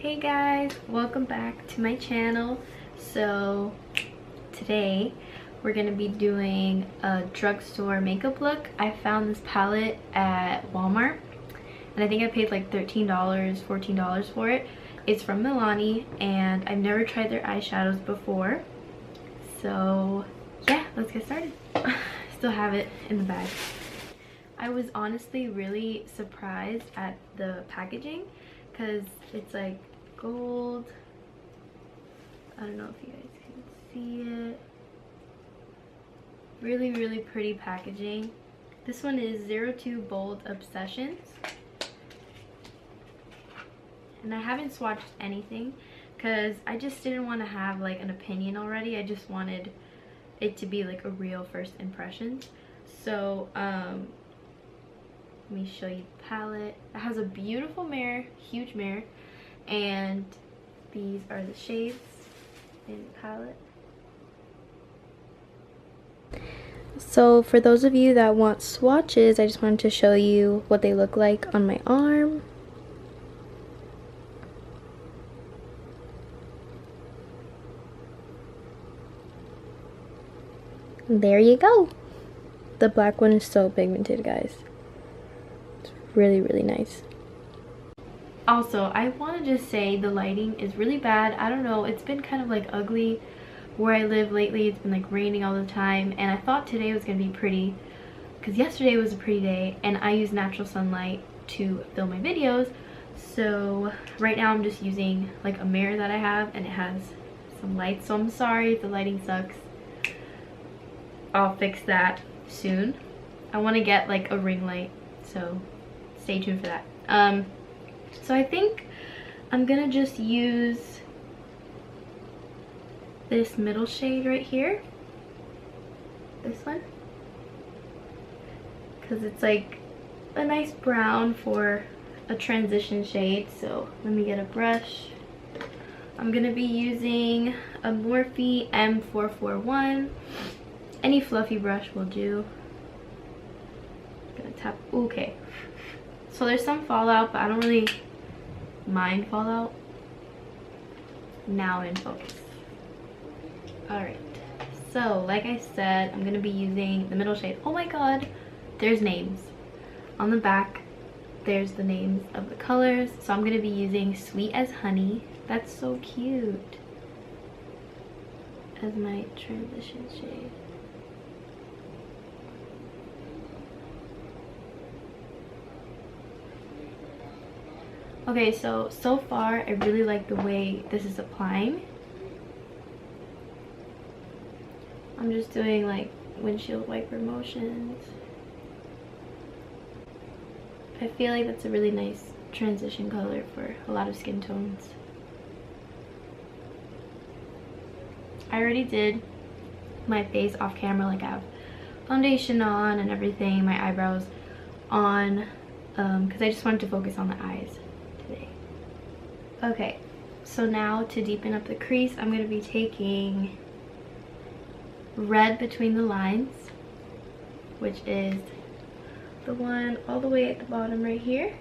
Hey guys, welcome back to my channel. So today we're gonna be doing a drugstore makeup look. I found this palette at Walmart and I think I paid like $13, $14 for it. It's from Milani and I've never tried their eyeshadows before. So yeah, let's get started. Still have it in the bag. I was honestly really surprised at the packaging because it's like gold. I don't know if you guys can see it. Really pretty packaging. This one is 02 Bold Obsessions. And I haven't swatched anything because I just didn't want to have like an opinion already. I just wanted it to be like a real first impressions. So let me show you the palette. It has a beautiful mirror, huge mirror, and these are the shades in the palette. So for those of you that want swatches, I just wanted to show you what they look like on my arm. And there you go. The black one is so pigmented, guys. It's really nice. Also, I want to just say the lighting is really bad. I don't know, it's been kind of like ugly where I live lately. It's been like raining all the time, and I thought today was gonna be pretty because yesterday was a pretty day and I use natural sunlight to film my videos. So right now I'm just using like a mirror that I have and it has some lights, so I'm sorry if the lighting sucks. I'll fix that soon. I want to get like a ring light, so stay tuned for that. So I think I'm gonna just use this middle shade right here, this one, because it's like a nice brown for a transition shade. So let me get a brush. I'm gonna be using a Morphe M441. Any fluffy brush will do. I'm gonna tap. Okay, so there's some fallout, but I don't really mind fallout. Now in focus. Alright, so like I said, I'm gonna be using the middle shade. Oh my god, there's names on the back. There's the names of the colors. So I'm gonna be using Sweet as Honey. That's so cute, as my transition shade. Okay, so far I really like the way this is applying. I'm just doing like windshield wiper motions. I feel like that's a really nice transition color for a lot of skin tones. I already did my face off camera, like I have foundation on and everything, my eyebrows on, because I just wanted to focus on the eyes today. Okay, so now to deepen up the crease, I'm going to be taking Red Between the Lines, which is the one all the way at the bottom right here.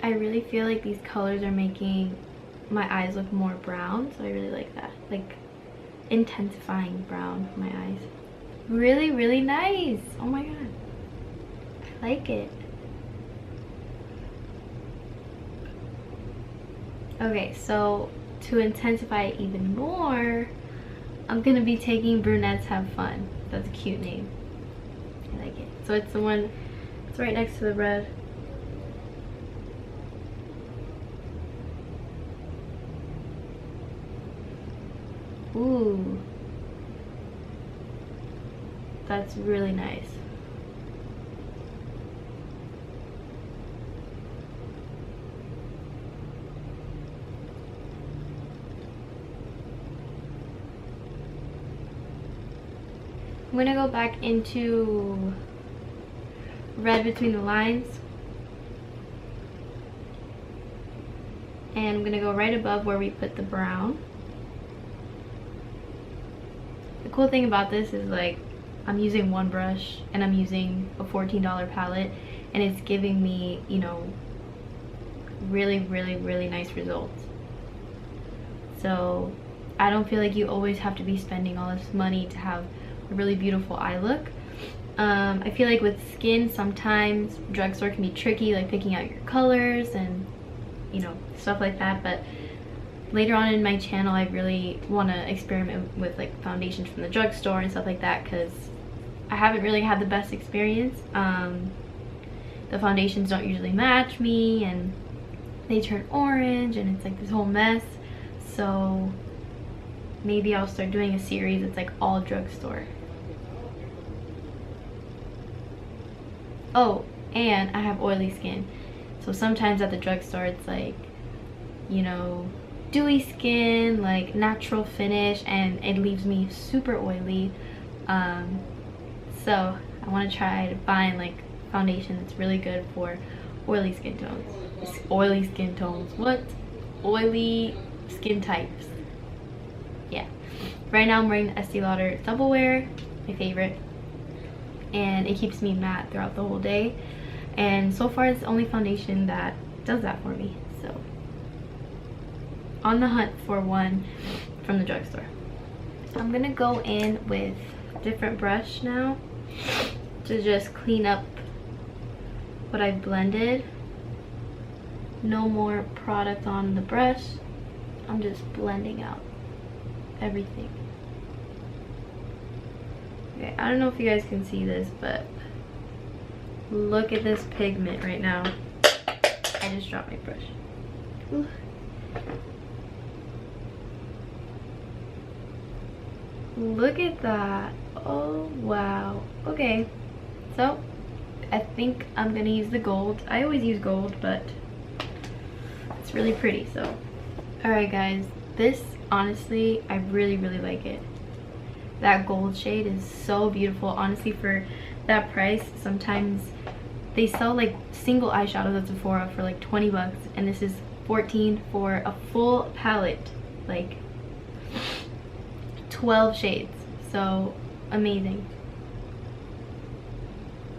I really feel like these colors are making my eyes look more brown, so I really like that, like intensifying brown for my eyes. Really nice. Oh my god, I like it. Okay, so to intensify it even more, I'm gonna be taking Brunettes Have Fun. That's a cute name. I like it. So it's the one, it's right next to the red. Ooh, that's really nice. I'm gonna go back into Red Between the Lines. And I'm gonna go right above where we put the brown. The cool thing about this is, like, I'm using one brush and I'm using a $14 palette, and it's giving me, you know, really nice results. So I don't feel like you always have to be spending all this money to have a really beautiful eye look. I feel like with skin, sometimes drugstore can be tricky, like picking out your colors and, you know, stuff like that. But later on in my channel, I really want to experiment with like foundations from the drugstore and stuff like that, because I haven't really had the best experience. The foundations don't usually match me, and they turn orange, and it's like this whole mess. So maybe I'll start doing a series that's like all drugstore. Oh, and I have oily skin, so sometimes at the drugstore it's like, you know, dewy skin, like natural finish, and it leaves me super oily. So I want to try to find like foundation that's really good for oily skin tones. Oily skin tones, what? Oily skin types. Yeah. Right now I'm wearing the Estee Lauder Double Wear, my favorite, and it keeps me matte throughout the whole day, and so far it's the only foundation that does that for me. So on the hunt for one from the drugstore. I'm gonna go in with a different brush now to just clean up what I blended. No more product on the brush. I'm just blending out everything. Okay, I don't know if you guys can see this, but look at this pigment right now. I just dropped my brush. Ooh. Look at that. Oh wow. Okay, so I think I'm gonna use the gold. I always use gold, but it's really pretty. So alright guys, this honestly, I really like it. That gold shade is so beautiful. Honestly, for that price, sometimes they sell like single eyeshadows at Sephora for like 20 bucks, and this is 14 for a full palette, like 12 shades. So amazing.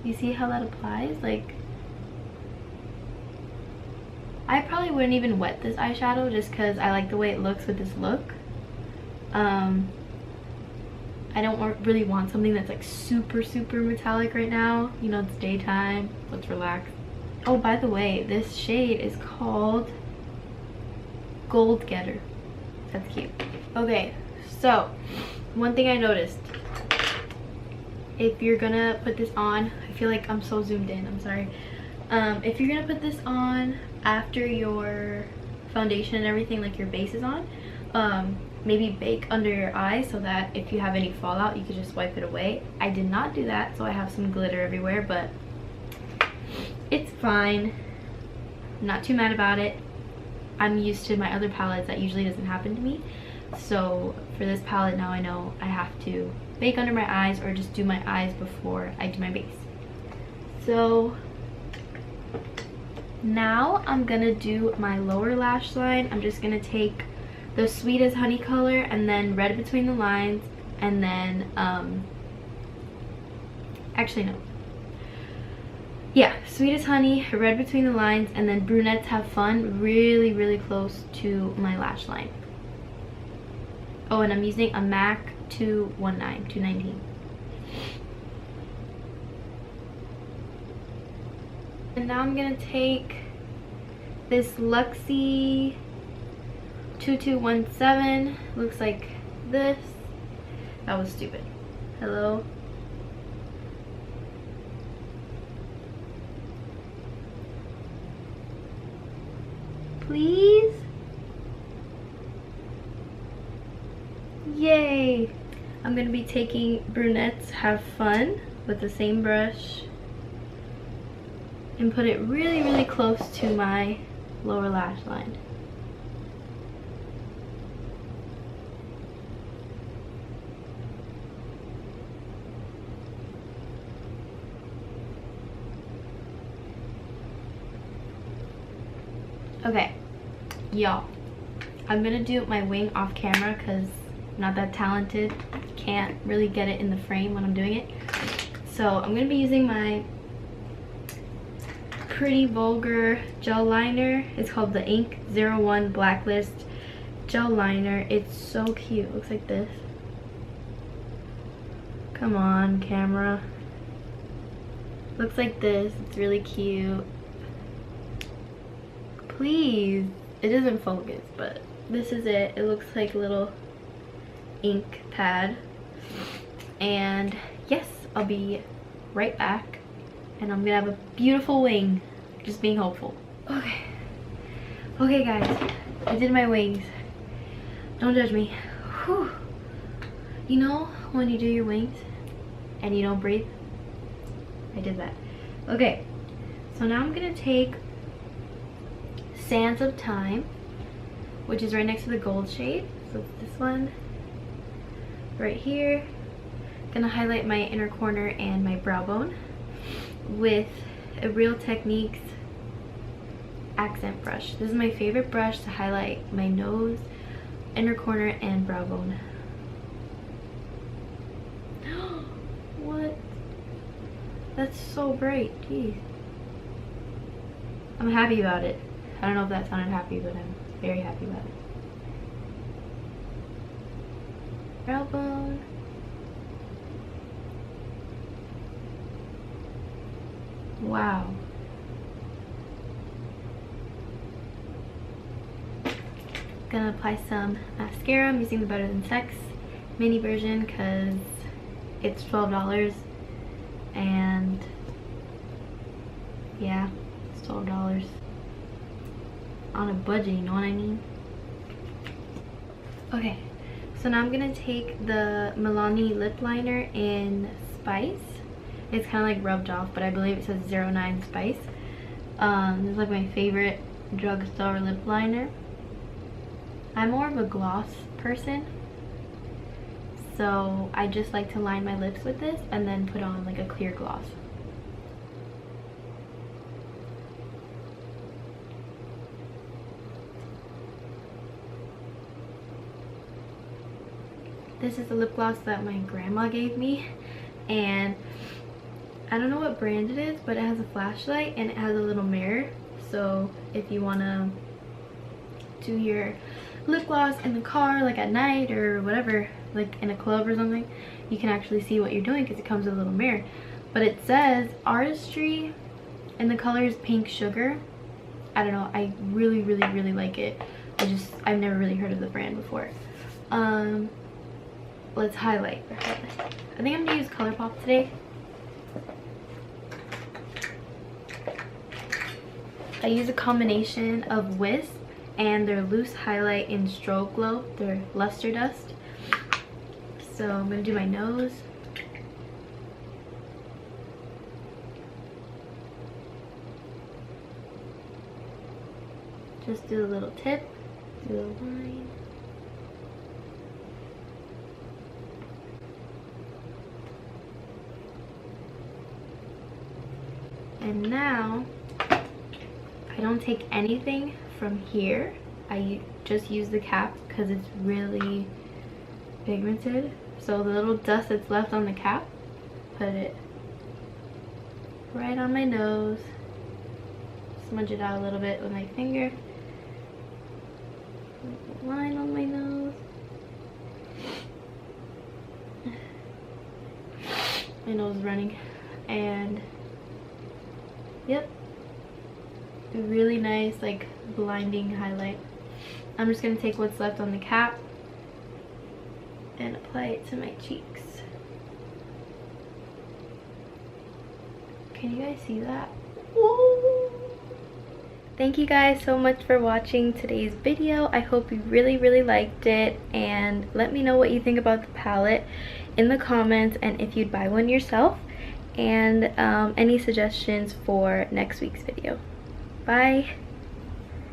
You see how that applies? Like, I probably wouldn't even wet this eyeshadow just because I like the way it looks with this look. I don't really want something that's like super metallic right now. You know, it's daytime, let's relax. Oh, by the way, this shade is called Gold Getter. That's cute. Okay, so one thing I noticed, if you're gonna put this on, I feel like I'm so zoomed in, I'm sorry. If you're gonna put this on after your foundation and everything, like your base is on, maybe bake under your eyes so that if you have any fallout, you can just wipe it away. I did not do that, so I have some glitter everywhere, but it's fine. I'm not too mad about it. I'm used to my other palettes, that usually doesn't happen to me. So for this palette, now I know I have to bake under my eyes or just do my eyes before I do my base. So now I'm gonna do my lower lash line. I'm just gonna take the Sweet as Honey color and then Red Between the Lines, and then actually no, yeah, Sweet as Honey, Red Between the Lines, and then Brunettes Have Fun, really close to my lash line. Oh, and I'm using a MAC 219. And now I'm gonna take this Luxie 2217, looks like this. That was stupid. Hello. Please. Yay. I'm gonna be taking Brunettes Have Fun with the same brush and put it really close to my lower lash line. Okay, y'all, I'm gonna do my wing off camera because I'm not that talented. Can't really get it in the frame when I'm doing it. So I'm gonna be using my Pretty Vulgar gel liner. It's called the Ink 01 Blacklist gel liner. It's so cute. It looks like this. Come on, camera. Looks like this. It's really cute. Please. It doesn't focus, but this is it. It looks like a little ink pad. And yes, I'll be right back. And I'm gonna have a beautiful wing. Just being hopeful. Okay. Okay, guys. I did my wings. Don't judge me. Whew. You know when you do your wings and you don't breathe? I did that. Okay. So now I'm gonna take Sands of Time, which is right next to the gold shade. So it's this one. Right here. Gonna highlight my inner corner and my brow bone with a Real Techniques accent brush. This is my favorite brush to highlight my nose, inner corner, and brow bone. What? That's so bright. Jeez. I'm happy about it. I don't know if that sounded happy, but I'm very happy about it. Brow bone. Wow. Gonna apply some mascara. I'm using the Better Than Sex mini version because it's $12 and yeah, it's $12 on a budget, you know what I mean? Okay, so now I'm gonna take the Milani lip liner in Spice. It's kind of like rubbed off, but I believe it says 09 Spice. This is like my favorite drugstore lip liner. I'm more of a gloss person, so I just like to line my lips with this and then put on like a clear gloss. This is the lip gloss that my grandma gave me, and I don't know what brand it is, but it has a flashlight and it has a little mirror, so if you want to do your lip gloss in the car, like at night or whatever, like in a club or something, you can actually see what you're doing because it comes with a little mirror. But it says Artistry and the color is Pink Sugar. I don't know, I really like it. I've never really heard of the brand before. Let's highlight. I think I'm gonna use ColourPop today. I use a combination of Wisp and their loose highlight in Strobe Glow, their Luster Dust. So I'm gonna do my nose. Just do a little tip, do a line. And now, I don't take anything from here. I just use the cap because it's really pigmented. So the little dust that's left on the cap, put it right on my nose. Smudge it out a little bit with my finger. Line on my nose. My nose is running. And yep. A really nice, like, blinding highlight. I'm just gonna take what's left on the cap and apply it to my cheeks. Can you guys see that? Whoa! Thank you guys so much for watching today's video. I hope you really liked it, and let me know what you think about the palette in the comments and if you'd buy one yourself, and any suggestions for next week's video. Bye!